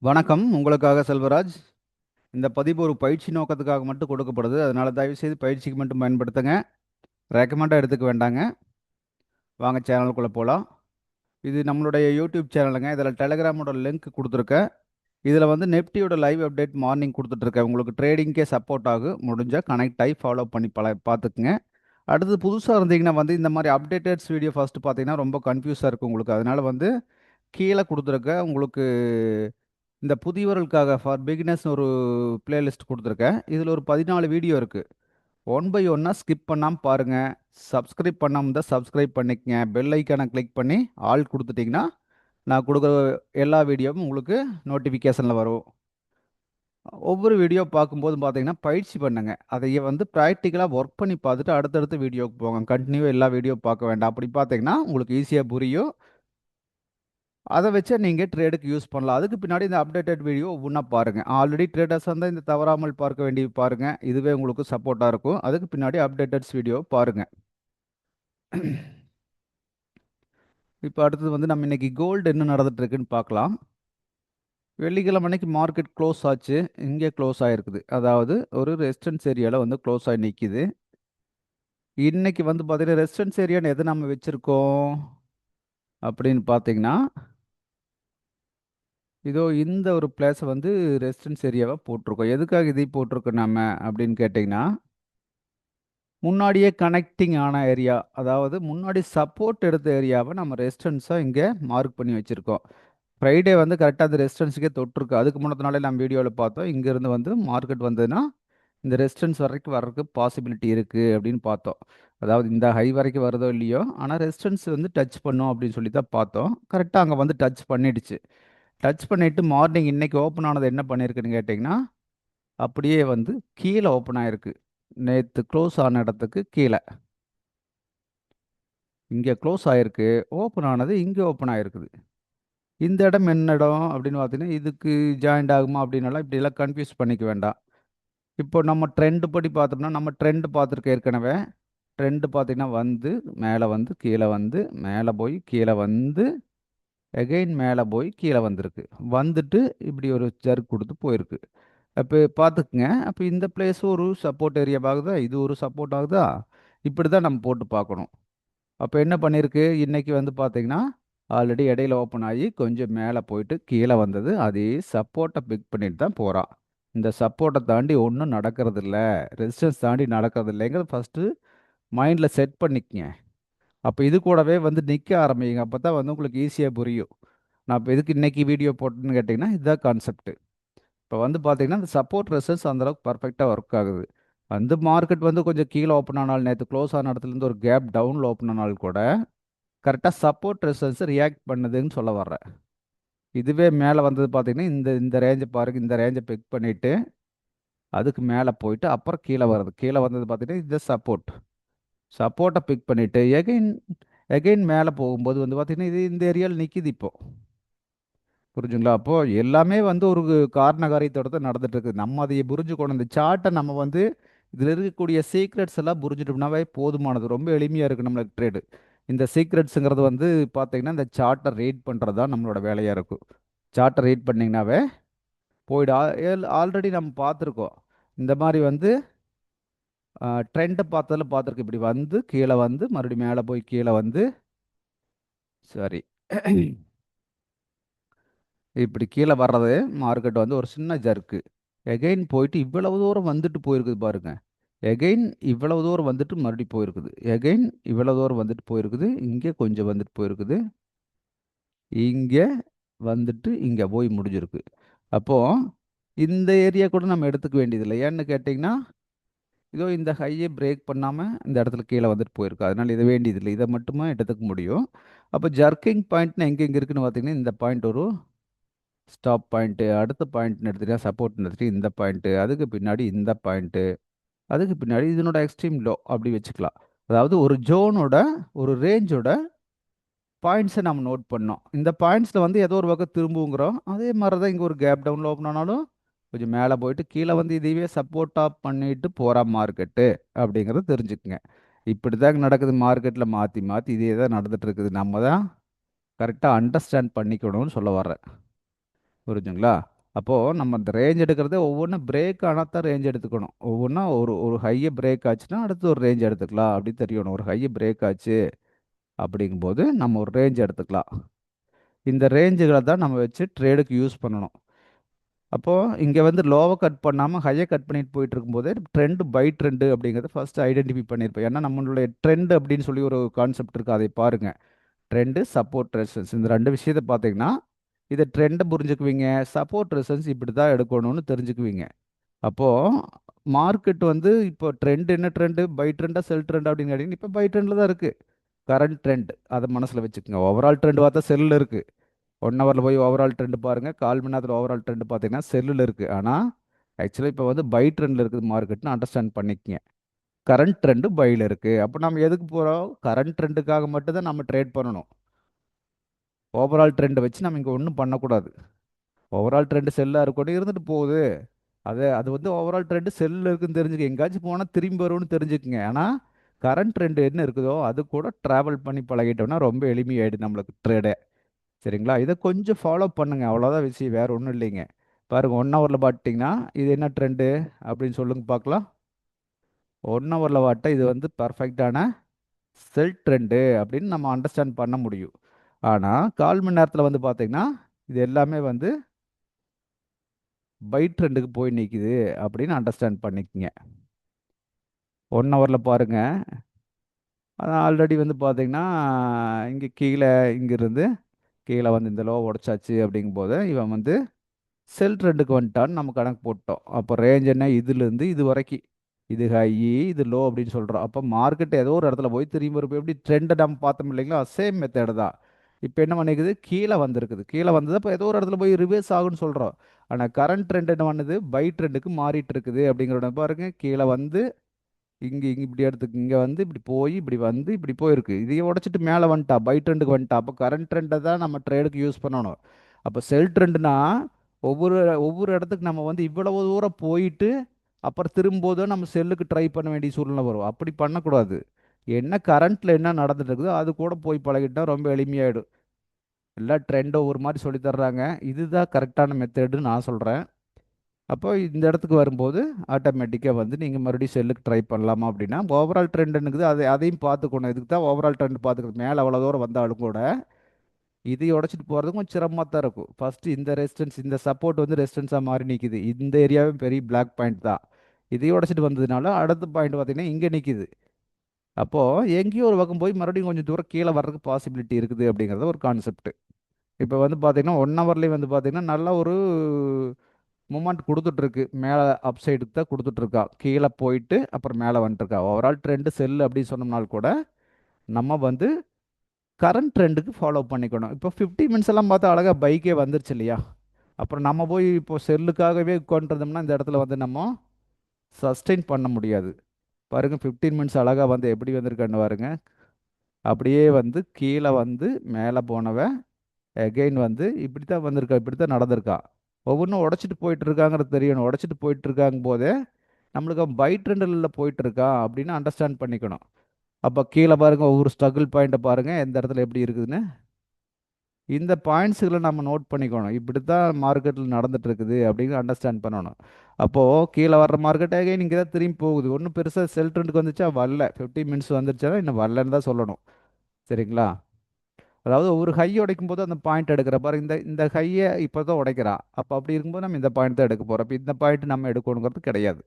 வணக்கம். உங்களுக்காக செல்வராஜ். இந்த பதிவு ஒரு பயிற்சி நோக்கத்துக்காக மட்டும் கொடுக்கப்படுது. அதனால தயவுசெய்து பயிற்சிக்கு மட்டும் பயன்படுத்துங்க. ரெக்கமெண்டாக எடுத்துக்க வேண்டாங்க. வாங்க சேனலுக்குள்ளே போகலாம். இது நம்மளுடைய யூடியூப் சேனலுங்க. இதில் டெலகிராமோட லிங்க் கொடுத்துருக்கேன். இதில் வந்து நெஃப்டியோட லைவ் அப்டேட் மார்னிங் கொடுத்துட்ருக்கேன். உங்களுக்கு ட்ரேடிங்க்கே சப்போர்ட் ஆகும். முடிஞ்சால் கனெக்ட் ஆகி ஃபாலோ பண்ணி பார்த்துக்குங்க. அடுத்து புதுசாக இருந்தீங்கன்னா வந்து இந்த மாதிரி அப்டேட்டட்ஸ் வீடியோ ஃபஸ்ட்டு பார்த்தீங்கன்னா ரொம்ப கன்ஃபியூஸாக இருக்கும் உங்களுக்கு. அதனால் வந்து கீழே கொடுத்துருக்க உங்களுக்கு இந்த புதியவர்களுக்காக ஃபார் பிகினர்ஸ்னு ஒரு பிளேலிஸ்ட் கொடுத்துருக்கேன். இதில் ஒரு 14 வீடியோ இருக்குது. ஒன் பை ஒன்னாக ஸ்கிப் பண்ணாமல் பாருங்கள். சப்ஸ்கிரைப் பண்ணாமல் தான் சப்ஸ்கிரைப் பண்ணிக்கங்க. பெல் ஐக்கானை கிளிக் பண்ணி ஆல் கொடுத்துட்டிங்கன்னா நான் கொடுக்குற எல்லா வீடியோவும் உங்களுக்கு நோட்டிஃபிகேஷனில் வரும். ஒவ்வொரு வீடியோ பார்க்கும்போது பார்த்தீங்கன்னா பயிற்சி பண்ணுங்க. அதை வந்து ப்ராக்டிக்கலாக ஒர்க் பண்ணி பார்த்துட்டு அடுத்தடுத்த வீடியோக்கு போங்க. கண்டினியூ எல்லா வீடியோ பார்க்க வேண்டாம். அப்படி பார்த்தீங்கன்னா உங்களுக்கு ஈஸியாக புரியும். அதை வச்சு நீங்கள் ட்ரேடுக்கு யூஸ் பண்ணலாம். அதுக்கு பின்னாடி இந்த அப்டேட்டட் வீடியோ ஒவ்வொன்றா பாருங்கள். ஆல்ரெடி ட்ரேடர்ஸ் வந்து இந்த தவறாமல் பார்க்க வேண்டிய பாருங்கள். இதுவே உங்களுக்கு சப்போர்ட்டாக இருக்கும். அதுக்கு பின்னாடி அப்டேட்டட்ஸ் வீடியோ பாருங்கள். இப்போ அடுத்தது வந்து நம்ம இன்னைக்கு கோல்டு என்ன நடந்துட்டு இருக்குன்னு பார்க்கலாம். வெள்ளிக்கிழமை அன்னைக்கு மார்க்கெட் க்ளோஸ் ஆச்சு. இங்கே க்ளோஸ் ஆகிருக்குது. அதாவது ஒரு ரெசிஸ்டன்ஸ் ஏரியாவில் வந்து க்ளோஸ் ஆகி நிற்கிது. இன்னைக்கு வந்து பார்த்தீங்கன்னா ரெசிஸ்டன்ஸ் ஏரியான்னு எதை நம்ம வச்சுருக்கோம் அப்படின்னு பார்த்தீங்கன்னா, இதோ இந்த ஒரு பிளேஸை வந்து ரெசிடென்ஸ் ஏரியாவாக போட்டிருக்கோம். எதுக்காக இதை போட்டிருக்கோம் நம்ம அப்படின்னு கேட்டிங்கன்னா, முன்னாடியே கனெக்டிங் ஆன ஏரியா, அதாவது முன்னாடி சப்போர்ட் எடுத்த ஏரியாவை நம்ம ரெசிஸ்டன்ஸாக இங்கே மார்க் பண்ணி வச்சுருக்கோம். ஃப்ரைடே வந்து கரெக்டாக அந்த ரெசிஸ்டன்ஸுக்கே தொட்டிருக்கு. அதுக்கு முன்னத்த நாளே நம்ம வீடியோவில் பார்த்தோம். இங்கேருந்து வந்து மார்க்கெட் வந்ததுன்னா இந்த ரெசிஸ்டன்ஸ் வரைக்கும் வர்றதுக்கு பாசிபிலிட்டி இருக்குது அப்படின்னு பார்த்தோம். அதாவது இந்த ஹை வரைக்கும் வருதோ இல்லையோ, ஆனால் ரெசிஸ்டன்ஸ் வந்து டச் பண்ணும் அப்படின்னு சொல்லி தான் பார்த்தோம். கரெக்டாக அங்கே வந்து டச் பண்ணிடுச்சு. டச் பண்ணிவிட்டு மார்னிங் இன்னைக்கு ஓப்பன் ஆனது என்ன பண்ணியிருக்குன்னு கேட்டிங்கன்னா, அப்படியே வந்து கீழே ஓப்பன் ஆயிருக்கு. நேற்று க்ளோஸ் ஆன இடத்துக்கு கீழே இங்கே க்ளோஸ் ஆயிருக்கு. ஓப்பன் ஆனது இங்கே ஓப்பன் ஆயிருக்குது. இந்த இடம் என்ன இடம் அப்படின்னு பார்த்தீங்கன்னா, இதுக்கு ஜாயிண்ட் ஆகுமா அப்படின்னலாம் இப்படியெல்லாம் கன்ஃபியூஸ் பண்ணிக்க வேண்டாம். இப்போ நம்ம ட்ரெண்ட் படி பார்த்தோம்னா, நம்ம ட்ரெண்ட் பார்த்துருக்க ஏற்கனவே. ட்ரெண்ட் பார்த்தீங்கன்னா வந்து மேலே வந்து கீழே வந்து மேலே போய் கீழே வந்து எகைன் மேலே போய் கீழே வந்திருக்கு. வந்துட்டு இப்படி ஒரு ஜர்க் கொடுத்து போயிருக்கு. அப்போ பார்த்துக்குங்க. அப்போ இந்த பிளேஸ் ஒரு சப்போர்ட் ஏரியா ஆகுதா, இது ஒரு சப்போர்ட் ஆகுதா, இப்படி தான் நம்ம போட்டு பார்க்கணும். அப்போ என்ன பண்ணியிருக்கு இன்னைக்கு வந்து பார்த்தீங்கன்னா, ஆல்ரெடி இடையில ஓப்பன் ஆகி கொஞ்சம் மேலே போயிட்டு கீழே வந்தது. அதே சப்போர்ட்டை பிக் பண்ணிட்டு தான் போகிறான். இந்த சப்போர்ட்டை தாண்டி ஒன்றும் நடக்கிறது இல்லை, ரெசிஸ்டன்ஸ் தாண்டி நடக்கிறது இல்லைங்கிறது ஃபஸ்ட்டு மைண்டில் செட் பண்ணிக்கங்க. அப்போ இது கூடவே வந்து நிற்க ஆரம்பிங்க. அப்போ தான் வந்து உங்களுக்கு ஈஸியாக புரியும். நான் இப்போ எதுக்கு இன்னைக்கு வீடியோ போட்டேன்னு கேட்டிங்கன்னா, இதுதான் கான்செப்ட். இப்போ வந்து பார்த்தீங்கன்னா, இந்த சப்போர்ட் ரெசிஸ்டன்ஸ் அந்தளவுக்கு பர்ஃபெக்டாக ஒர்க் ஆகுது. வந்து மார்க்கெட் வந்து கொஞ்சம் கீழே ஓப்பன் ஆனால் நேற்று க்ளோஸ் ஆன இடத்துலேருந்து ஒரு கேப் டவுனில் ஓப்பன் ஆனால் கூட கரெக்டாக சப்போர்ட் ரெசிஸ்டன்ஸ் ரியாக்ட் பண்ணுதுன்னு சொல்ல வர்றேன். இதுவே மேலே வந்தது பார்த்தீங்கன்னா, இந்த இந்த ரேஞ்சை பாருங்கள். இந்த ரேஞ்சை பிக் பண்ணிவிட்டு அதுக்கு மேலே போயிட்டு அப்புறம் கீழே வருது. கீழே வந்தது பார்த்தீங்கன்னா, இது சப்போர்ட். சப்போர்ட்டை பிக் பண்ணிவிட்டு எகைன் எகைன் மேலே போகும்போது வந்து பார்த்தீங்கன்னா, இது இந்த ஏரியாவில் நிற்கிது இப்போது. புரிஞ்சுங்களா? அப்போ எல்லாமே வந்து ஒரு காரண காரியத்தோட தான் நடந்துட்டு இருக்குது. நம்ம அதை புரிஞ்சுக்கணும். இந்த சார்ட்டை நம்ம வந்து இதில் இருக்கக்கூடிய சீக்ரெட்ஸ் எல்லாம் புரிஞ்சுட்டோம்னாவே போதுமானது. ரொம்ப எளிமையாக இருக்குது நம்மளுக்கு ட்ரேடு. இந்த சீக்ரெட்ஸுங்கிறது வந்து பார்த்தீங்கன்னா, இந்த சார்ட்டை ரீட் பண்ணுறது தான் நம்மளோட வேலையாக இருக்கும். சார்ட்டை ரீட் பண்ணிங்கனாவே போய்டு. ஆல்ரெடி நம்ம பார்த்துருக்கோம். இந்த மாதிரி வந்து ட்ரெண்டை பார்த்ததில் பார்த்துருக்கு. இப்படி வந்து கீழே வந்து மறுபடியும் மேலே போய் கீழே வந்து சாரி இப்படி கீழே வர்றது மார்க்கெட் வந்து ஒரு சின்ன ஜர்க்கு. எகைன் போயிட்டு இவ்வளவு தூரம் வந்துட்டு போயிருக்குது பாருங்க. எகைன் இவ்வளவு தூரம் வந்துட்டு மறுபடியும் போயிருக்குது. எகைன் இவ்வளவு தூரம் வந்துட்டு போயிருக்குது. இங்கே கொஞ்சம் வந்துட்டு போயிருக்குது. இங்கே வந்துட்டு இங்கே போய் முடிஞ்சிருக்கு. அப்போ இந்த ஏரியா கூட நம்ம எடுத்துக்க வேண்டியதில்லை. ஏன்னு கேட்டிங்கன்னா, இதோ இந்த ஹையை பிரேக் பண்ணாமல் இந்த இடத்துல கீழே வந்துட்டு போயிருக்கு. அதனால் இது வேண்டியதில்லை. இதை மட்டுமே எடுத்துக்க முடியும். அப்போ ஜர்க்கிங் பாயிண்ட்னு எங்கே இருக்குன்னு பார்த்தீங்கன்னா, இந்த பாயிண்ட் ஒரு ஸ்டாப் பாயிண்ட்டு, அடுத்த பாயிண்ட்னு எடுத்துகிட்டா சப்போர்ட்னு எடுத்துகிட்டு இந்த பாயிண்ட்டு, அதுக்கு பின்னாடி இந்த பாயிண்ட்டு, அதுக்கு பின்னாடி இதனோட எக்ஸ்ட்ரீம் லோ அப்படி வச்சுக்கலாம். அதாவது ஒரு ஜோனோட ஒரு ரேஞ்சோட பாயிண்ட்ஸை நம்ம நோட் பண்ணோம். இந்த பாயிண்ட்ஸில் வந்து ஏதோ ஒரு பக்கம் திரும்புங்கிறோம். அதே மாதிரி தான் இங்கே ஒரு கேப் டவுனில் ஓப்பன் ஆனாலும் கொஞ்சம் மேலே போயிட்டு கீழே வந்து இதையே சப்போர்ட்டாக பண்ணிட்டு போகிற மார்க்கெட்டு அப்படிங்கிறத தெரிஞ்சுக்குங்க. இப்படி தான் நடக்குது மார்க்கெட்டில் மாற்றி மாற்றி இதே தான் நடந்துட்டு இருக்குது. நம்ம தான் கரெக்டாக அண்டர்ஸ்டாண்ட் பண்ணிக்கணும்னு சொல்ல வர்றேன். புரிஞ்சுங்களா? அப்போது நம்ம இந்த ரேஞ்ச் எடுக்கிறதே ஒவ்வொன்றும் பிரேக் ஆனால் தான் ரேஞ்ச் எடுத்துக்கணும். ஒவ்வொன்றா ஒரு ஒரு ஹையை பிரேக் ஆச்சுன்னா அடுத்து ஒரு ரேஞ்ச் எடுத்துக்கலாம் அப்படி தெரியணும். ஒரு ஹையை பிரேக் ஆச்சு அப்படிங்கும்போது நம்ம ஒரு ரேஞ்ச் எடுத்துக்கலாம். இந்த ரேஞ்சுகளை தான் நம்ம வச்சு ட்ரேடுக்கு யூஸ் பண்ணணும். அப்போது இங்கே வந்து லோவை கட் பண்ணாமல் ஹையை கட் பண்ணிட்டு போயிட்டு இருக்கும்போது ட்ரெண்டு பை ட்ரெண்டு அப்படிங்கிறத ஃபஸ்ட்டு ஐடென்டிஃபை பண்ணியிருப்போம். ஏன்னா நம்மளுடைய ட்ரெண்ட் அப்படின்னு சொல்லி ஒரு கான்செப்ட் இருக்குது, அதை பாருங்கள். ட்ரெண்டு, சப்போர்ட், ரெசிஸ்டன்ஸ், இந்த ரெண்டு விஷயத்தை பார்த்தீங்கன்னா இதை ட்ரெண்டை புரிஞ்சுக்குவீங்க, சப்போர்ட் ரெசிஸ்டன்ஸ் இப்படி தான் எடுக்கணும்னு தெரிஞ்சுக்குவீங்க. அப்போது மார்க்கெட் வந்து இப்போ ட்ரெண்ட் என்ன ட்ரெண்டு, பை ட்ரெண்டா செல் ட்ரெண்ட் அப்படின்னு கேட்டிங்கன்னா இப்போ பை ட்ரெண்டில் தான் இருக்குது. கரண்ட் ட்ரெண்ட் அதை மனசில் வச்சுக்கோங்க. ஓவரால் ட்ரெண்ட் பார்த்தா செல்லில் இருக்குது. 1 ஹவரில் போய் ஓவரால் ட்ரெண்ட் பாருங்கள், 1/4 மணி நேரத்தில் ஓவரால் ட்ரெண்ட் பார்த்தீங்கன்னா செல்லில் இருக்குது. ஆனால் ஆக்சுவலாக இப்போ வந்து பை ட்ரெண்டில் இருக்குது மார்க்கெட்னு அண்டர்ஸ்டாண்ட் பண்ணிக்கங்க. கரண்ட் ட்ரெண்டு பையில் இருக்குது. அப்போ நம்ம எதுக்கு போகிறோம்? கரண்ட் ட்ரெண்டுக்காக மட்டும்தான் நம்ம ட்ரேட் பண்ணணும். ஓவரால் ட்ரெண்டை வச்சு நம்ம இங்கே ஒன்றும் பண்ணக்கூடாது. ஓவரால் ட்ரெண்டு செல்லாக இருக்கட்டும், இருந்துட்டு போகுது. அது வந்து ஓவரால் ட்ரெண்டு செல்லில் இருக்குன்னு தெரிஞ்சுக்க, எங்கேயாச்சும் போனால் திரும்பி வரும்னு தெரிஞ்சுக்குங்க. ஆனால் கரண்ட் ட்ரெண்டு என்ன இருக்குதோ அது கூட ட்ராவல் பண்ணி பழகிட்டோம்னா ரொம்ப எளிமையாயிடும் நம்மளுக்கு ட்ரேடே. சரிங்களா? இதை கொஞ்சம் ஃபாலோ பண்ணுங்க, அவ்வளோதான் விஷயம், வேறு ஒன்றும் இல்லைங்க. பாருங்கள், 1 ஹவரில் பார்த்துட்டிங்கன்னா இது என்ன ட்ரெண்டு அப்படின்னு சொல்லுங்க பார்க்கலாம். 1 ஹவரில் வாட்ட இது வந்து பர்ஃபெக்டான செல் ட்ரெண்டு அப்படின்னு நம்ம அண்டர்ஸ்டாண்ட் பண்ண முடியும். ஆனால் 1/4 மணி நேரத்தில் வந்து பார்த்தீங்கன்னா இது எல்லாமே வந்து பை ட்ரெண்டுக்கு போய் நிற்குது அப்படின்னு அண்டர்ஸ்டாண்ட் பண்ணிக்கங்க. 1 ஹவரில் பாருங்கள், ஆல்ரெடி வந்து பார்த்தீங்கன்னா இங்கே கீழே, இங்கிருந்து கீழே வந்து இந்த லோ உடச்சாச்சு அப்படிங்கும்போது இவன் வந்து செல் ட்ரெண்டுக்கு வந்துட்டான்னு நம்ம கணக்கு போட்டோம். அப்போ ரேஞ்ச் என்ன, இதுலேருந்து இது வரைக்கும் இது ஹை, இது லோ அப்படின்னு சொல்கிறோம். அப்போ மார்க்கெட் ஏதோ ஒரு இடத்துல போய் திரும்பி வரும். எப்படி ட்ரெண்டை நம்ம பார்த்தோம் இல்லைங்களா, சேம் மெத்தேடு தான். இப்போ என்ன பண்ணிக்குது, கீழே வந்திருக்குது. கீழே வந்தது அப்போ ஏதோ ஒரு இடத்துல போய் ரிவர்ஸ் ஆகுன்னு சொல்கிறோம். ஆனால் கரண்ட் ட்ரெண்ட் என்ன பண்ணுது, பை ட்ரெண்டுக்கு மாறிட்டு இருக்குது அப்படிங்கிறத பாருங்க. கீழே வந்து இங்கே இங்கே இப்படி எடுத்துக்கு, இங்கே வந்து இப்படி போய் இப்படி வந்து இப்படி போயிருக்கு. இதையே உடச்சிட்டு மேலே வந்துட்டா, பை ட்ரெண்டுக்கு வந்துட்டா. அப்போ கரண்ட் ட்ரெண்டை தான் நம்ம ட்ரேடுக்கு யூஸ் பண்ணணும். அப்போ செல் ட்ரெண்டுனா ஒவ்வொரு ஒவ்வொரு இடத்துக்கு நம்ம வந்து இவ்வளவு தூரம் போயிட்டு அப்புறம் திரும்போதும் நம்ம செல்லுக்கு ட்ரை பண்ண வேண்டிய சூழ்நிலை வரும். அப்படி பண்ணக்கூடாது. என்ன கரண்ட்டில் என்ன நடந்துட்டு இருக்குதோ அது கூட போய் பழகிட்டா ரொம்ப எளிமையாயிடும். எல்லாம் ட்ரெண்டை ஒரு மாதிரி சொல்லி தர்றாங்க, இதுதான் கரெக்டான மெத்தடுன்னு நான் சொல்கிறேன். அப்போ இந்த இடத்துக்கு வரும்போது ஆட்டோமேட்டிக்காக வந்து நீங்கள் மறுபடியும் செல்லுக்கு ட்ரை பண்ணலாமா அப்படின்னா ஓவரால் ட்ரெண்டுன்னுக்குது, அதையும் பார்த்துக்கணும். இதுக்கு தான் ஓவரால் ட்ரெண்ட் பார்த்துக்கணும். மேலே அவ்வளோ தூரம் வந்தாலும் கூட இதை உடச்சிட்டு போகிறது கொஞ்சம் சிரமமாக தான் இருக்கும். ஃபஸ்ட்டு இந்த ரெசிஸ்டன்ஸ், இந்த சப்போர்ட் வந்து ரெசிஸ்டன்ஸாக மாறி நிற்கிது. இந்த ஏரியாவே பெரிய பிளாக் பாயிண்ட் தான். இதையும் உடச்சிட்டு வந்ததுனால அடுத்த பாயிண்ட் பார்த்தீங்கன்னா இங்கே நிற்கிது. அப்போது எங்கேயோ ஒரு பக்கம் போய் மறுபடியும் கொஞ்சம் தூரம் கீழே வர்றதுக்கு பாசிபிலிட்டி இருக்குது அப்படிங்கிறத ஒரு கான்செப்ட். இப்போ வந்து பார்த்தீங்கன்னா 1 ஹவர்லேயும் வந்து பார்த்தீங்கன்னா நல்ல ஒரு மூமெண்ட் கொடுத்துட்ருக்கு. மேலே அப் சைடுக்கு தான் கொடுத்துட்ருக்கா. கீழே போயிட்டு அப்புறம் மேலே வந்துட்டுருக்கா. ஓவரால் ட்ரெண்டு செல் அப்படின்னு சொன்னோம்னால் கூட நம்ம வந்து கரண்ட் ட்ரெண்டுக்கு ஃபாலோ பண்ணிக்கணும். இப்போ 50 மினிட்ஸ் எல்லாம் பார்த்தா அழகாக பைக்கே வந்துருச்சு இல்லையா? அப்புறம் நம்ம போய் இப்போ செல்லுக்காகவே உட்காந்துருந்தோம்னா இந்த இடத்துல வந்து நம்ம சஸ்டெயின் பண்ண முடியாது. பாருங்க, 15 மினிட்ஸ் அழகாக வந்து எப்படி வந்திருக்கான்னு பாருங்க. அப்படியே வந்து கீழே வந்து மேலே போனவ எகெயின் வந்து இப்படி தான் வந்திருக்கா, இப்படி தான் நடந்திருக்கா. ஒவ்வொன்றும் உடச்சிட்டு போயிட்டு இருக்காங்கிறது தெரியணும். உடச்சிட்டு போயிட்டு இருக்காங்க போதே நம்மளுக்கு பை ட்ரெண்டில் போயிட்டு இருக்கா அப்படின்னு அண்டர்ஸ்டாண்ட் பண்ணிக்கணும். அப்போ கீழே பாருங்க, ஒவ்வொரு ஸ்ட்ரகிள் பாயிண்ட்டை பாருங்க எந்த இடத்துல எப்படி இருக்குதுன்னு. இந்த பாயிண்ட்ஸுகளை நம்ம நோட் பண்ணிக்கணும். இப்படி தான் மார்க்கெட்டில் நடந்துட்டு இருக்குது அப்படின்னு அண்டர்ஸ்டாண்ட் பண்ணணும். அப்போது கீழே வர்ற மார்க்கெட் அகைன் இங்கே தான் திரும்பி போகுது. ஒன்றும் பெருசாக செல் ட்ரெண்டுக்கு வந்துச்சா வரல, 50 மினிட்ஸ் வந்துருச்சுன்னா இன்னும் வரலன்னு தான் சொல்லணும். சரிங்களா? அதாவது ஒரு ஹை உடைக்கும் போது அந்த பாயிண்ட் எடுக்கிற பாரு, இந்த இந்த ஹையை இப்போ தான் உடைக்கிறா. அப்போ அப்படி இருக்கும்போது நம்ம இந்த பாயிண்ட் தான் எடுக்க போகிறோம். அப்போ இந்த பாயிண்ட் நம்ம எடுக்கணுங்கிறது கிடையாது.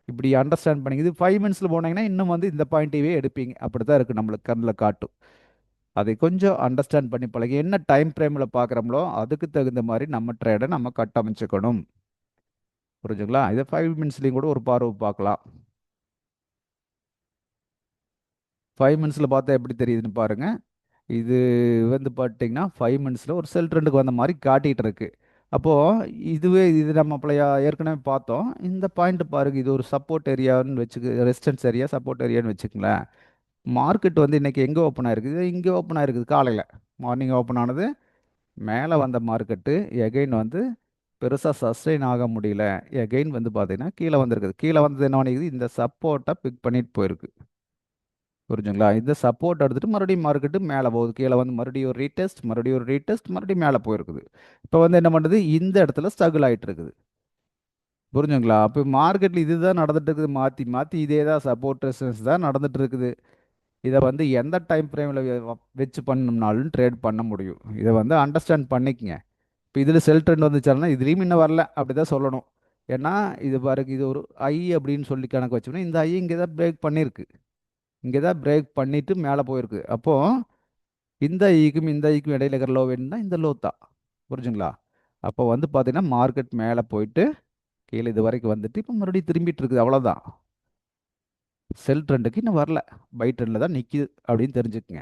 இப்படி அண்டர்ஸ்டாண்ட் பண்ணிங்க. இது 5 மினிட்ஸில் போனீங்கன்னா இன்னும் வந்து இந்த பாயிண்ட்டையே எடுப்பீங்க. அப்படி தான் இருக்குது, நம்மளுக்கு கண்ணில் காட்டும். அதை கொஞ்சம் அண்டர்ஸ்டாண்ட் பண்ணி பழகி என்ன டைம் ஃப்ரேமில் பார்க்குறோம்லோ அதுக்கு தகுந்த மாதிரி நம்ம ட்ரேடை நம்ம கட்டமைச்சுக்கணும். புரிஞ்சுங்களா? இதை 5 மினிட்ஸ்லேயும் கூட ஒரு பார்வை பார்க்கலாம். 5 மினிட்ஸில் பார்த்தா எப்படி தெரியுதுன்னு பாருங்கள். இது வந்து பார்த்தீங்கன்னா 5 மினிட்ஸில் ஒரு செல் ட்ரெண்டுக்கு வந்த மாதிரி காட்டிகிட்டு இருக்கு. அப்போது இது நம்ம ஏற்கனவே பார்த்தோம். இந்த பாயிண்ட் பாருங்கள், இது ஒரு சப்போர்ட் ஏரியான்னு ரெசிஸ்டன்ஸ் ஏரியா, சப்போர்ட் ஏரியான்னு வச்சுக்கங்களேன். மார்க்கெட் வந்து இன்றைக்கி எங்கே ஓப்பன் ஆயிருக்குது, இங்கே ஓப்பன் ஆயிருக்குது. காலையில் மார்னிங் ஓப்பன் ஆனது, மேலே வந்த மார்க்கெட்டு எகைன் வந்து பெருசாக சஸ்டெயின் ஆக முடியல. எகைன் வந்து பார்த்தீங்கன்னா கீழே வந்திருக்குது. கீழே வந்தது என்ன பண்ணிக்குது, இந்த சப்போர்ட்டை பிக் பண்ணிட்டு போயிருக்கு. புரிஞ்சுங்களா? இந்த சப்போர்ட் எடுத்துட்டு மறுபடியும் மார்க்கெட்டு மேலே போகுது. கீழே வந்து மறுபடியும் ஒரு ரீடெஸ்ட், மறுபடியும் ஒரு ரீடெஸ்ட், மறுபடியும் மேலே போயிருக்குது. இப்போ வந்து என்ன பண்ணுது? இந்த இடத்துல ஸ்ட்ரகிள் ஆயிட்டு இருக்குது. புரிஞ்சுங்களா? அப்போ மார்க்கெட்டில் இதுதான் நடந்துட்டு இருக்குது. மாற்றி மாற்றி இதே தான் சப்போர்ட் ரெசிஸ்டன்ஸ் தான் நடந்துட்டு இருக்குது. இதை வந்து எந்த டைம் ஃப்ரேமில் வச்சு பண்ணணும்னாலும் ட்ரேட் பண்ண முடியும். இதை வந்து அண்டர்ஸ்டாண்ட் பண்ணிக்கங்க. இப்போ இதில் செல் ட்ரெண்ட் வந்துச்சாருன்னா இதுலேயும் இன்னும் வரல அப்படி தான் சொல்லணும். ஏன்னா இது பாருங்க, இது ஒரு ஐ அப்படின்னு சொல்லி கணக்கு வச்சோம்னா இந்த ஐ இங்கே தான் பிரேக் பண்ணியிருக்கு. இங்கே தான் பிரேக் பண்ணிட்டு மேலே போயிருக்கு. அப்போது இந்த ஐக்கும் இந்த ஐக்கும் இடையில இருக்கிற லோ வேணும்னா இந்த லோ தான். புரிஞ்சுங்களா? அப்போ வந்து பார்த்தீங்கன்னா மார்க்கெட் மேலே போயிட்டு கீழே இது வரைக்கும் வந்துட்டு இப்போ மறுபடியும் திரும்பிட்டு இருக்குது. அவ்வளோதான். செல் ட்ரெண்டுக்கு இன்னும் வரல. பை ட்ரெண்டில் தான் நிற்கிது அப்படின்னு தெரிஞ்சுக்குங்க.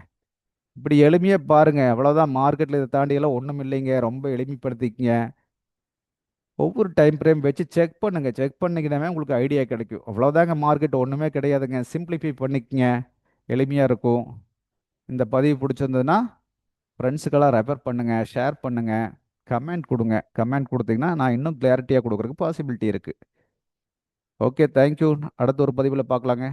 இப்படி எளிமையாக பாருங்க. அவ்வளோதான். மார்க்கெட்டில் இதை தாண்டி எல்லாம் ஒன்றும் இல்லைங்க. ரொம்ப எளிமைப்படுத்திக்கங்க. ஒவ்வொரு டைம் ஃப்ரேம் வச்சு செக் பண்ணுங்க. செக் பண்ணிக்கினாவே உங்களுக்கு ஐடியா கிடைக்கும். அவ்வளோதாங்க. மார்க்கெட் ஒன்றுமே கிடையாதுங்க. சிம்பிளிஃபை பண்ணிக்கங்க. எளிமையாக இருக்கும். இந்த பதிவு பிடிச்சிருந்ததுன்னா ஃப்ரெண்ட்ஸுக்கெல்லாம் ரெஃபர் பண்ணுங்க, ஷேர் பண்ணுங்க, கமெண்ட் கொடுங்க. கமெண்ட் கொடுத்தீங்கன்னா நான் இன்னும் கிளாரிட்டியாக கொடுக்குறதுக்கு பாசிபிலிட்டி இருக்குது. Okay, thank you. அடுத்த ஒரு பதிவில் பார்க்கலாங்க.